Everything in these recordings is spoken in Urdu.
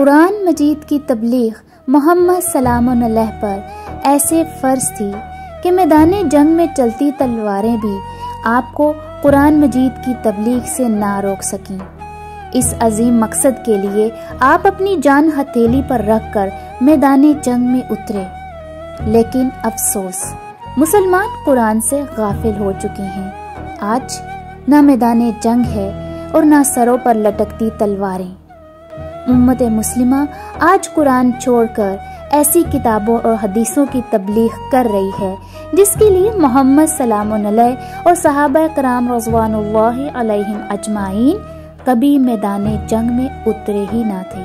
قرآن مجید کی تبلیغ محمد سلام علیہ پر ایسے فرض تھی کہ میدان جنگ میں چلتی تلواریں بھی آپ کو قرآن مجید کی تبلیغ سے نہ روک سکیں۔ اس عظیم مقصد کے لیے آپ اپنی جان ہتھیلی پر رکھ کر میدان جنگ میں اترے، لیکن افسوس مسلمان قرآن سے غافل ہو چکے ہیں۔ آج نہ میدان جنگ ہے اور نہ سروں پر لٹکتی تلواریں۔ امت مسلمہ آج قرآن چھوڑ کر ایسی کتابوں اور حدیثوں کی تبلیغ کر رہی ہے جس کے لیے محمد سلام علیہ اور صحابہ کرام رضوان اللہ علیہم اجمعین کبھی میدان جنگ میں اترے ہی نہ تھے۔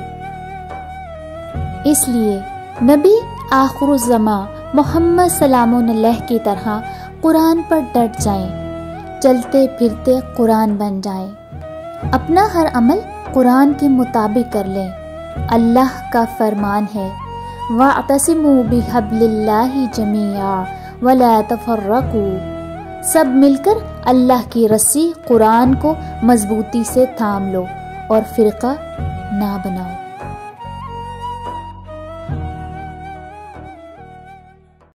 اس لیے نبی آخر الزماں محمد سلام علیہ کی طرح قرآن پر ڈٹ جائیں، چلتے پھرتے قرآن بن جائیں، اپنا ہر عمل قرآن کے مطابق کر لیں۔ اللہ کا فرمان ہے وَاعْتَصِمُوا بِحَبْلِ اللَّهِ جَمِيعًا وَلَا تَفَرَّقُوا، سب مل کر اللہ کی رسی قرآن کو مضبوطی سے تھام لو اور فرقہ نہ بناؤ۔